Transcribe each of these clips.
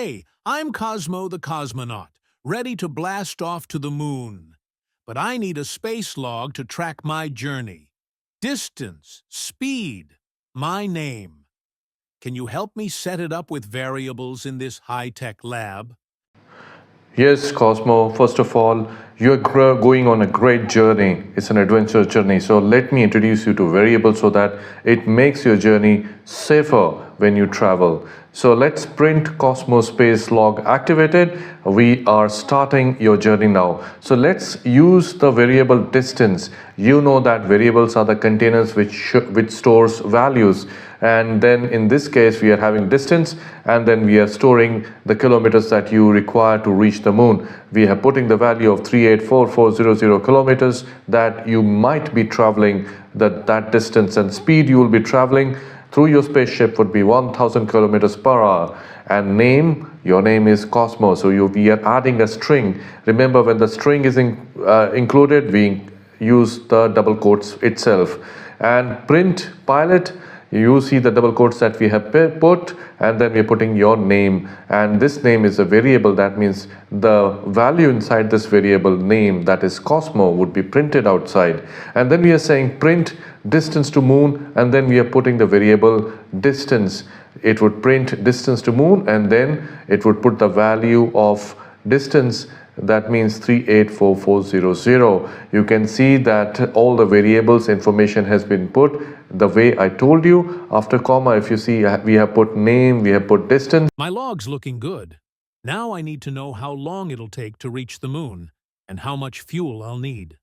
Hey, I'm Cosmo the cosmonaut, ready to blast off to the moon. But I need a space log to track my journey. Distance, speed, my name. Can you help me set it up with variables in this high-tech lab? Yes, Cosmo, first of all, you're going on a great journey. It's an adventure journey. So let me introduce you to variables so that it makes your journey safer when you travel. So let's print Cosmos Space Log activated. We are starting your journey now. So let's use the variable distance. You know that variables are the containers which stores values, and then in this case we are having distance, and then we are storing the kilometers that you require to reach the moon. We are putting the value of 384,400 kilometers that you might be traveling, that distance and speed you will be traveling through your spaceship would be 1000 kilometers per hour. And your name is Cosmos, so we are adding a string. Remember, when the string is included, we use the double quotes itself. And print pilot, you see the double quotes that we have put, and then we're putting your name, and this name is a variable. That means the value inside this variable name, that is Cosmo, would be printed outside. And then we are saying print distance to moon, and then we are putting the variable distance. It would print distance to moon, and then it would put the value of distance, that means 384,400. You can see that all the variables information has been put the way I told you. After comma, if you see, we have put name, we have put distance. My log's looking good. Now I need to know how long it'll take to reach the moon and how much fuel I'll need.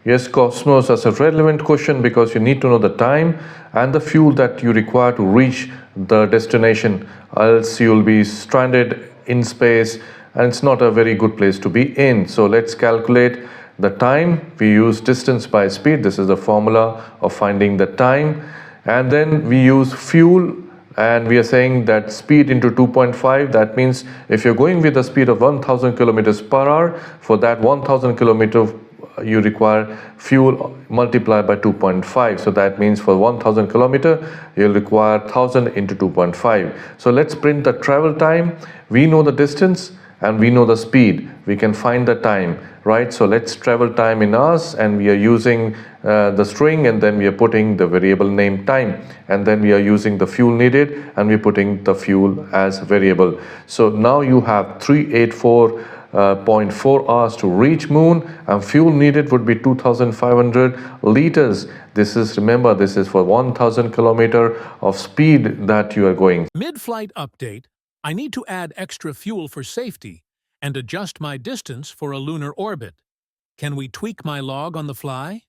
Yes, Cosmos, that's a relevant question because you need to know the time and the fuel that you require to reach the destination, else you'll be stranded in space, and it's not a very good place to be in. So let's calculate the time. We use distance by speed. This is the formula of finding the time. And then we use fuel, and we are saying that speed into 2.5. That means if you're going with a speed of 1000 kilometers per hour, for that 1000 kilometer you require fuel multiplied by 2.5. So that means for 1000 kilometer you'll require 1000 into 2.5. So let's print the travel time. We know the distance and we know the speed. We can find the time, right? So let's travel time in hours, and we are using the string, and then we are putting the variable name time, and then we are using the fuel needed, and we're putting the fuel as variable. So now you have 384.4 hours to reach moon, and fuel needed would be 2500 liters. This is, remember, this is for 1000 kilometer of speed that you are going. Mid-flight update. I need to add extra fuel for safety and adjust my distance for a lunar orbit. Can we tweak my log on the fly?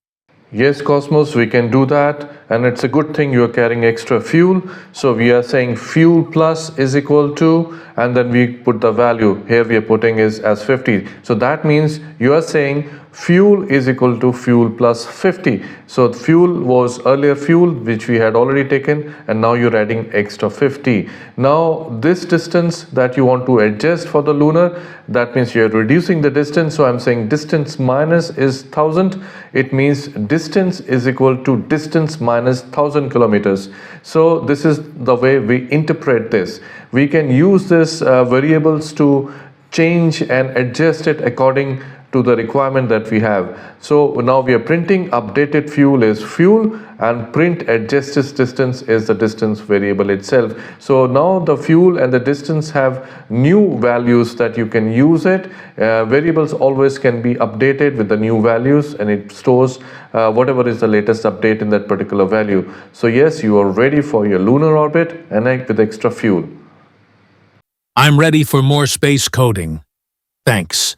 Yes, Cosmos, we can do that, and it's a good thing you are carrying extra fuel. So we are saying fuel plus is equal to, and then we put the value here we are putting is as 50. So that means you are saying fuel is equal to fuel plus 50. So fuel was earlier fuel which we had already taken, and now you're adding extra 50. Now this distance that you want to adjust for the lunar, that means you're reducing the distance. So I'm saying distance minus is 1000. It means distance is equal to distance minus 1000 kilometers. So this is the way we interpret this. We can use this variables to change and adjust it according to the requirement that we have. So now we are printing updated fuel is fuel, and print adjusted distance is the distance variable itself. So now the fuel and the distance have new values that you can use it. Variables always can be updated with the new values, and it stores whatever is the latest update in that particular value. So yes, you are ready for your lunar orbit and with extra fuel. I'm ready for more space coding. Thanks.